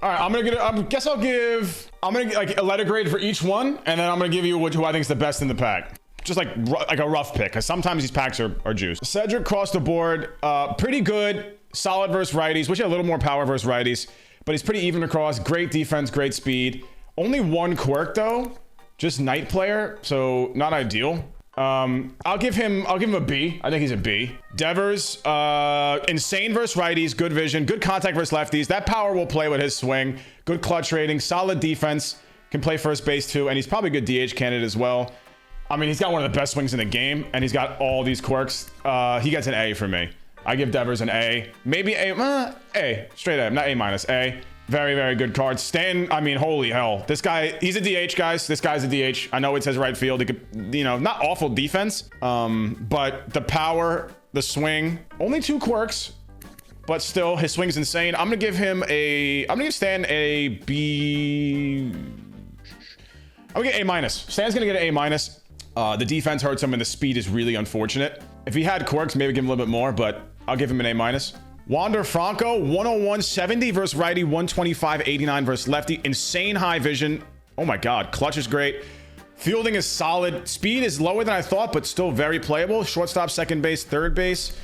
All right, I'm gonna like a letter grade for each one, and then I'm gonna give you who I think is the best in the pack. Just like a rough pick, because sometimes these packs are juice. Cedric across the board, pretty good, solid versus righties. Wish he had a little more power versus righties, but he's pretty even across. Great defense, great speed. Only one quirk though, just night player, so not ideal. I'll give him a B. I think he's a B. Devers, insane versus righties, good vision, good contact versus lefties. That power will play with his swing. Good clutch rating, solid defense, can play first base too, and he's probably a good DH candidate as well. I mean, he's got one of the best swings in the game, and he's got all these quirks. He gets an A for me. I give Devers an A. Maybe A, straight A, not A minus, A. Very, very good card. Stanton, I mean, holy hell. This guy, he's a DH, guys. This guy's a DH. I know it says right field. He could, you know, not awful defense, but the power, the swing, only 2 quirks, but still, his swing's insane. I'm gonna give Stan a B. I'm gonna get A minus. Stan's gonna get an A minus. The defense hurts him, and the speed is really unfortunate. If he had quirks, maybe give him a little bit more, but I'll give him an A minus. Wander Franco, 101.70 versus righty, 125.89 versus lefty. Insane high vision. Oh my God, clutch is great. Fielding is solid. Speed is lower than I thought, but still very playable. Shortstop, second base, third base.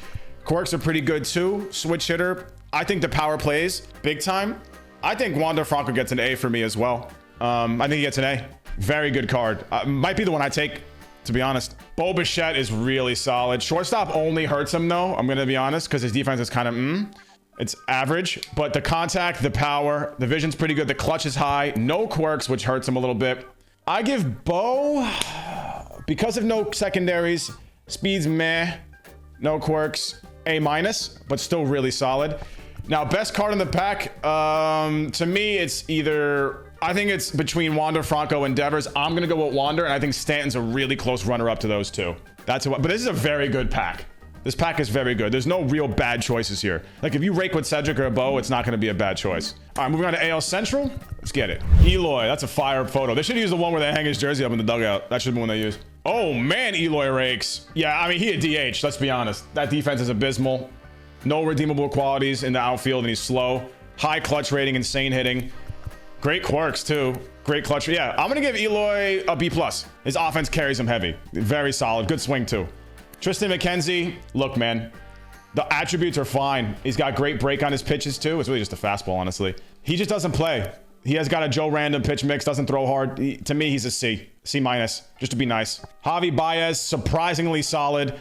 Quirks are pretty good too. Switch hitter. I think the power plays big time. I think Wander Franco gets an A for me as well. I think he gets an A. Very good card. Might be the one I take, to be honest. Bo Bichette is really solid. Shortstop only hurts him though, I'm gonna be honest, because his defense is kind of it's average, but the contact, the power, the vision's pretty good. The clutch is high. No quirks, which hurts him a little bit. I give Bo, because of no secondaries, speed's meh, no quirks, A minus, but still really solid. Now, best card in the pack, to me, it's either, I think it's between Wander Franco and Devers. I'm gonna go with Wander, and I think Stanton's a really close runner-up to those two. But this is a very good pack. This pack is very good. There's no real bad choices here. Like, if you rake with Cedric or a Bo, it's not gonna be a bad choice. All right, moving on to AL Central. Let's get it. Eloy, that's a fire photo. They should use the one where they hang his jersey up in the dugout. That should be one they use. Oh man, Eloy rakes. Yeah, I mean, he a DH, let's be honest. That defense is abysmal. No redeemable qualities in the outfield, and he's slow. High clutch rating, insane hitting. Great quirks too. Great clutch. Yeah, I'm gonna give Eloy a B+. His offense carries him heavy. Very solid. Good swing too. Tristan McKenzie, look, man, the attributes are fine. He's got great break on his pitches too. It's really just a fastball, honestly. He just doesn't play. He has got a Joe Random pitch mix, doesn't throw hard. To me, he's a C. C minus, just to be nice. Javi Baez, surprisingly solid.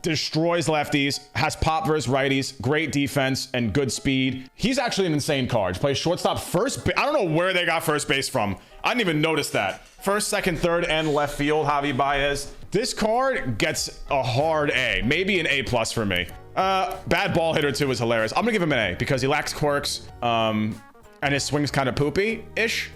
Destroys lefties, has pop versus righties, great defense, and good speed. He's actually an insane card. He plays shortstop, first base. I don't know where they got first base from. I didn't even notice that. First, second, third, and left field, Javi Baez. This card gets a hard A, maybe an A+ for me. Bad ball hitter too is hilarious. I'm gonna give him an A because he lacks quirks, and his swing's kind of poopy-ish,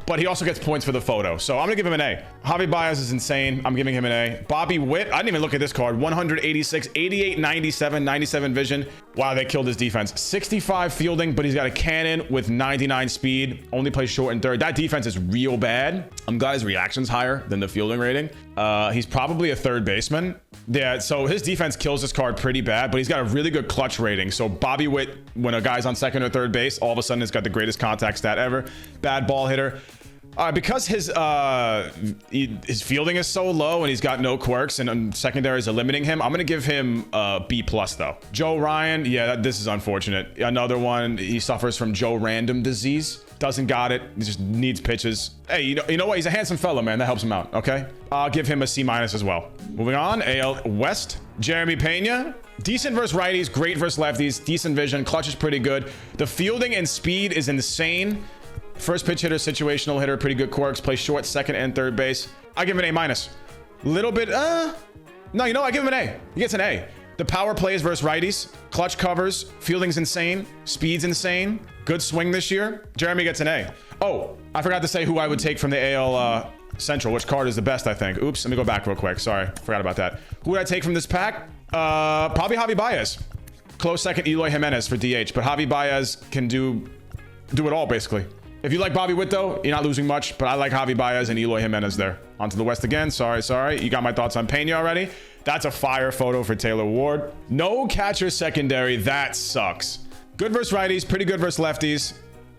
but he also gets points for the photo. So I'm gonna give him an A. Javi Baez is insane. I'm giving him an A. Bobby Witt, I didn't even look at this card. 186, 88, 97, 97 vision. Wow, they killed his defense. 65 fielding, but he's got a cannon with 99 speed. Only plays short and third. That defense is real bad. I'm glad his reaction's higher than the fielding rating. He's probably a third baseman. Yeah, so his defense kills this card pretty bad, but he's got a really good clutch rating. So Bobby Witt, when a guy's on second or third base, all of a sudden has got the greatest contact stat ever. Bad ball hitter. Because his fielding is so low and he's got no quirks and secondaries are limiting him, I'm gonna give him a B+ though. Joe Ryan, yeah, this is unfortunate. Another one, he suffers from Joe Random disease. Doesn't got it. He just needs pitches. Hey, you know what? He's a handsome fellow, man. That helps him out. Okay, I'll give him a C- as well. Moving on, AL West. Jeremy Pena. Decent versus righties, great versus lefties, decent vision, clutch is pretty good. The fielding and speed is insane. First pitch hitter, situational hitter, pretty good quirks, plays short, second, and third base. I give him an A-. Little bit, no, you know, I give him an A. He gets an A. The power plays versus righties, clutch covers, fielding's insane, speed's insane, good swing this year. Jeremy gets an A. Oh, I forgot to say who I would take from the AL Central. Which card is the best, I think. Oops, let me go back real quick. Sorry, forgot about that. Who would I take from this pack? Probably Javi Baez. Close second, Eloy Jimenez for DH, but Javi Baez can do it all, basically. If you like Bobby Witt, though, you're not losing much, but I like Javi Baez and Eloy Jimenez there. On to the West again. Sorry. You got my thoughts on Pena already. That's a fire photo for Taylor Ward. No catcher secondary. That sucks. Good versus righties, pretty good versus lefties.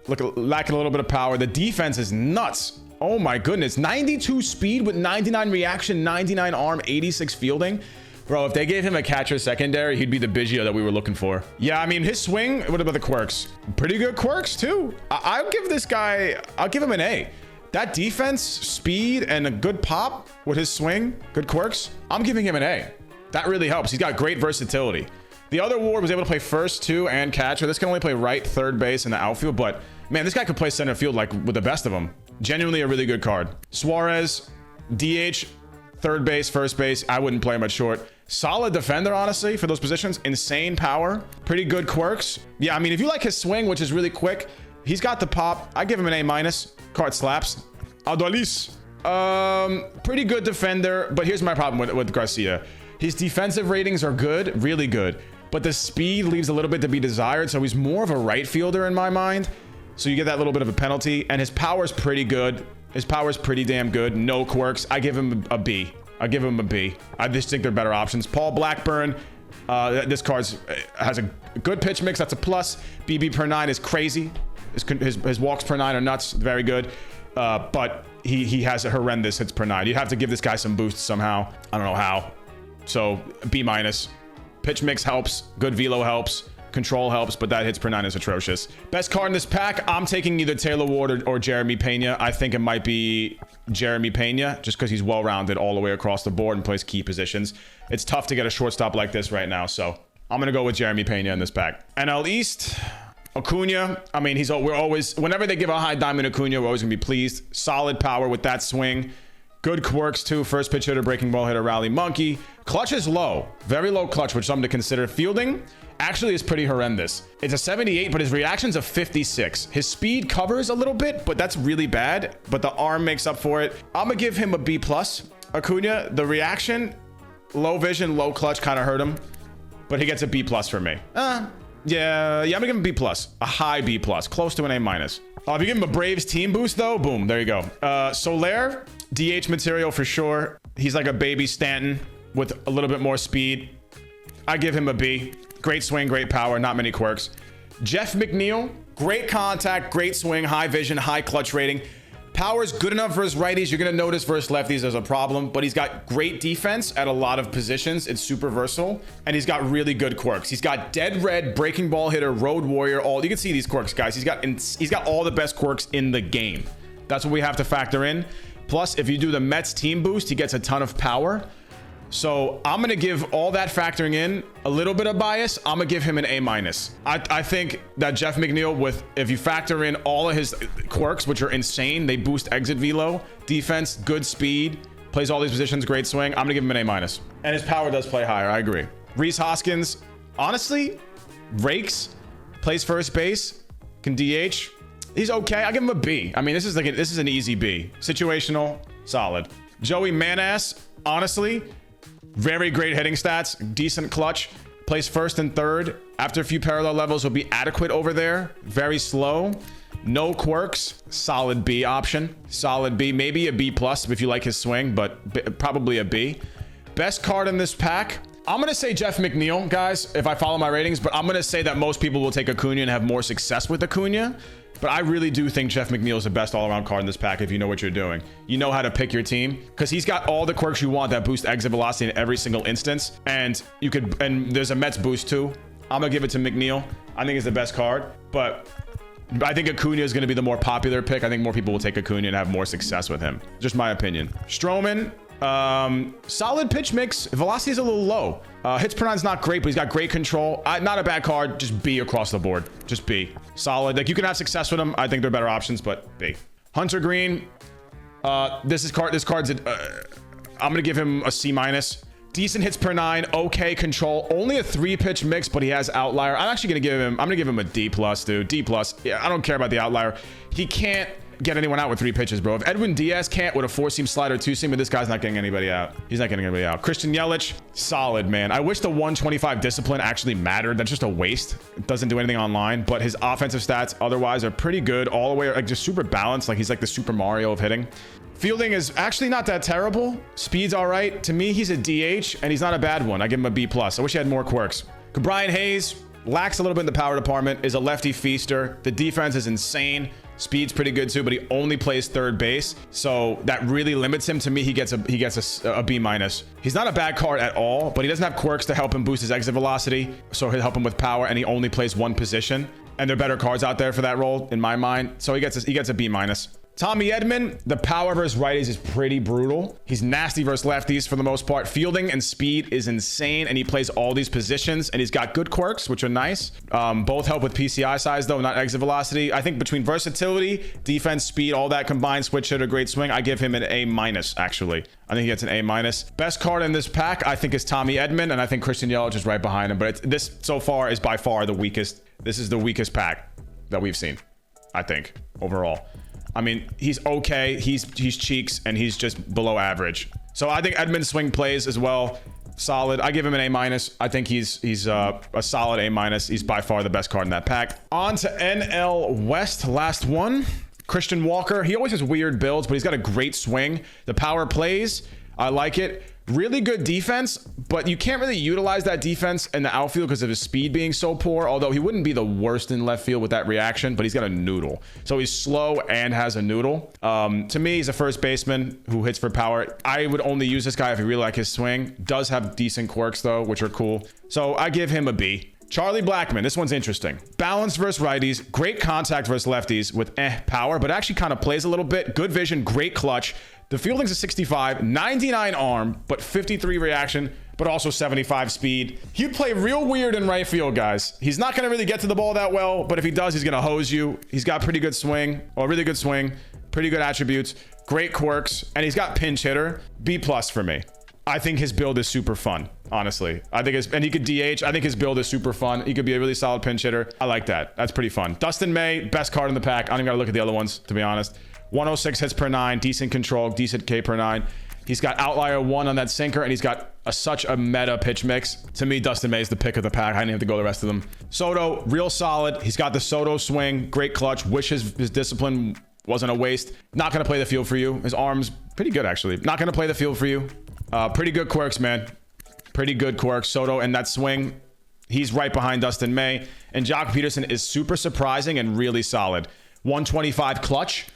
lacking a little bit of power. The defense is nuts. Oh my goodness. 92 speed with 99 reaction, 99 arm, 86 fielding. Bro, if they gave him a catcher secondary, he'd be the Biggio that we were looking for. Yeah, I mean, his swing, what about the quirks? Pretty good quirks too. I'll give this guy, I'll give him an A. That defense, speed, and a good pop with his swing, good quirks, I'm giving him an A. That really helps. He's got great versatility. The other Ward was able to play first, two, and catcher. This can only play right, third base, and the outfield, but man, this guy could play center field like with the best of them. Genuinely a really good card. Suarez, DH, third base, first base. I wouldn't play him at short. Solid defender, honestly, for those positions. Insane power. Pretty good quirks. Yeah, I mean, if you like his swing, which is really quick, he's got the pop. I give him an A-. Card slaps. Adolis. Pretty good defender, but here's my problem with Garcia. His defensive ratings are good, really good, but the speed leaves a little bit to be desired, so he's more of a right fielder in my mind. So you get that little bit of a penalty, and his power is pretty good. His power is pretty damn good. No quirks. I give him a B. I give him a B. I just think they're better options. Paul Blackburn. This card has a good pitch mix. That's a plus. BB per 9 is crazy. His walks per 9 are nuts. Very good. But he has a horrendous hits per 9. You'd have to give this guy some boosts somehow. I don't know how. So B-. Pitch mix helps. Good velo helps. Control helps, but that hits per 9 is atrocious. Best card in this pack, I'm taking either Taylor Ward or Jeremy Pena. I think it might be Jeremy Pena, just because he's well-rounded all the way across the board and plays key positions. It's tough to get a shortstop like this right now, so I'm going to go with Jeremy Pena in this pack. NL East, Acuna. I mean, we're always, whenever they give a high diamond Acuna, we're always going to be pleased. Solid power with that swing. Good quirks too. First pitch hitter, breaking ball hitter, rally monkey. Clutch is low. Very low clutch, which is something to consider. Fielding actually is pretty horrendous. It's a 78, but his reaction's a 56. His speed covers a little bit, but that's really bad. But the arm makes up for it. I'm going to give him a B+. Acuna, the reaction, low vision, low clutch kind of hurt him. But he gets a B+ for me. Yeah, I'm going to give him B+. A high B+. Close to an A-. If you give him a Braves team boost, though, boom, there you go. Soler, DH material for sure. He's like a baby Stanton with a little bit more speed. I give him a B. Great swing, great power, not many quirks. Jeff McNeil, great contact, great swing, high vision, high clutch rating. Power's good enough versus righties. You're going to notice versus lefties there's a problem, but he's got great defense at a lot of positions. It's super versatile, and he's got really good quirks. He's got dead red, breaking ball hitter, road warrior, all. You can see these quirks, guys. He's got all the best quirks in the game. That's what we have to factor in. Plus, if you do the Mets team boost, he gets a ton of power. So I'm going to give all that factoring in a little bit of bias. I'm going to give him an A-. I think that Jeff McNeil, if you factor in all of his quirks, which are insane, they boost exit velo, defense, good speed, plays all these positions, great swing. I'm going to give him an A-. And his power does play higher. I agree. Rhys Hoskins, honestly, rakes, plays first base, can DH. He's okay. I'll give him a B. I mean, this is an easy B. Situational, solid. Joey Manass, honestly, very great hitting stats, decent clutch, plays first and third. After a few parallel levels will be adequate over there. Very slow, no quirks, solid B option. Solid B, maybe a B+ if you like his swing, but probably a B. Best card in this pack, I'm going to say Jeff McNeil, guys, if I follow my ratings, but I'm going to say that most people will take Acuna and have more success with Acuna. But I really do think Jeff McNeil is the best all-around card in this pack if you know what you're doing. You know how to pick your team because he's got all the quirks you want that boost exit velocity in every single instance. And there's a Mets boost too. I'm going to give it to McNeil. I think it's the best card. But I think Acuna is going to be the more popular pick. I think more people will take Acuna and have more success with him. Just my opinion. Stroman, solid pitch mix. Velocity is a little low. Hits per 9 is not great, but he's got great control. Not a bad card. Just B across the board. Just B. Solid. Like, you can have success with him. I think they're better options, but B. Hunter Green. This card's I'm gonna give him a C-. Decent hits per 9. Okay control. Only a 3-pitch mix, but he has outlier. I'm gonna give him a D+, dude. D+. Yeah, I don't care about the outlier. He can't get anyone out with 3 pitches, bro. If Edwin Diaz can't with a 4-seam slider, 2-seam, but this guy's not getting anybody out. He's not getting anybody out. Christian Yelich, solid, man. I wish the 125 discipline actually mattered. That's just a waste. It doesn't do anything online, but his offensive stats otherwise are pretty good all the way, like just super balanced. Like, he's like the Super Mario of hitting. Fielding is actually not that terrible. Speed's all right. To me, he's a DH, and he's not a bad one. I give him a B+. I wish he had more quirks. Brian Hayes, Lacks a little bit in the power department, is a lefty feaster. The defense is insane. Speed's pretty good too, but he only plays third base, so that really limits him. To me, he gets a B minus. He's not a bad card at all, but he doesn't have quirks to help him boost his exit velocity, so he'll help him with power, and he only plays one position. And there are better cards out there for that role, in my mind. So he gets a B minus. Tommy Edman, the power versus righties is pretty brutal. He's nasty versus lefties for the most part. Fielding and speed is insane, and he plays all these positions, and he's got good quirks, which are nice. Both help with PCI size, though, not exit velocity. I think between versatility, defense, speed, all that combined, switch hitter, great swing, I give him an A minus, actually. I think he gets an A minus. Best card in this pack, I think, is Tommy Edman, and I think Christian Yelich is right behind him. But this, so far, is by far the weakest. This is the weakest pack that we've seen, I think, overall. I mean, he's okay. He's cheeks, and he's just below average. So I think Edman's swing plays as well. Solid. I give him an A minus. I think he's a solid A minus. He's by far the best card in that pack. On to NL West, last one. Christian Walker. He always has weird builds, but he's got a great swing. The power plays. I like it. Really good defense, but you can't really utilize that defense in the outfield because of his speed being so poor, although he wouldn't be the worst in left field with that reaction, but he's got a noodle. So he's slow and has a noodle. To me, he's a first baseman who hits for power. I would only use this guy if you really like his swing. Does have decent quirks, though, which are cool. So I give him a B. Charlie Blackmon, this one's interesting. Balanced versus righties, great contact versus lefties with power, but actually kind of plays a little bit. Good vision, great clutch. The fielding's a 65, 99 arm, but 53 reaction, but also 75 speed. He'd play real weird in right field, guys. He's not going to really get to the ball that well, but if he does, he's going to hose you. He's got pretty good swing, or really good swing, pretty good attributes, great quirks, and he's got pinch hitter. B plus for me. I think his build is super fun, honestly. I think and he could DH. I think his build is super fun. He could be a really solid pinch hitter. I like that. That's pretty fun. Dustin May, best card in the pack. I don't even got to look at the other ones, to be honest. 106 hits per 9, decent control, decent K per 9. He's got outlier 1 on that sinker, and he's got such a meta pitch mix. To me, Dustin May is the pick of the pack. I didn't have to go the rest of them. Soto, real solid. He's got the Soto swing, great clutch. Wish his discipline wasn't a waste. Not going to play the field for you. His arm's pretty good, actually. Not going to play the field for you. Pretty good quirks, man. Pretty good quirks. Soto and that swing, he's right behind Dustin May. And Jock Peterson is super surprising and really solid. 125 clutch.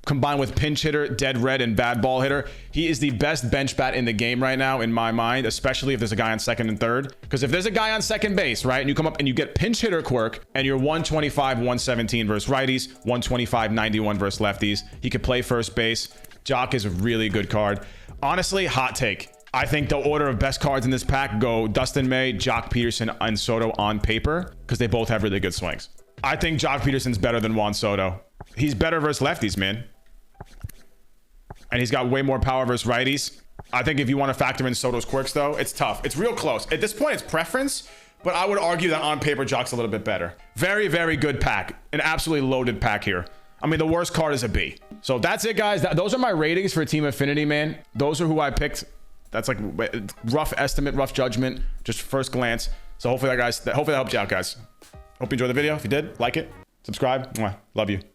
Combined with pinch hitter, dead red, and bad ball hitter. He is the best bench bat in the game right now, in my mind, especially if there's a guy on second and third. Because if there's a guy on second base, right, and you come up and you get pinch hitter quirk, and you're 125, 117 versus righties, 125, 91 versus lefties, he could play first base. Jock is a really good card. Honestly, hot take. I think the order of best cards in this pack go Dustin May, Jock Peterson, and Soto on paper, because they both have really good swings. I think Jock Peterson's better than Juan Soto. He's better versus lefties, man. And he's got way more power versus righties. I think if you want to factor in Soto's quirks, though, it's tough. It's real close. At this point, it's preference, but I would argue that on paper, Jock's a little bit better. Very, very good pack. An absolutely loaded pack here. I mean, the worst card is a B. So that's it, guys. Those are my ratings for Team Affinity, man. Those are who I picked. That's like rough estimate, rough judgment, just first glance. So hopefully that helped you out, guys. Hope you enjoyed the video. If you did, like it, subscribe. Mwah. Love you.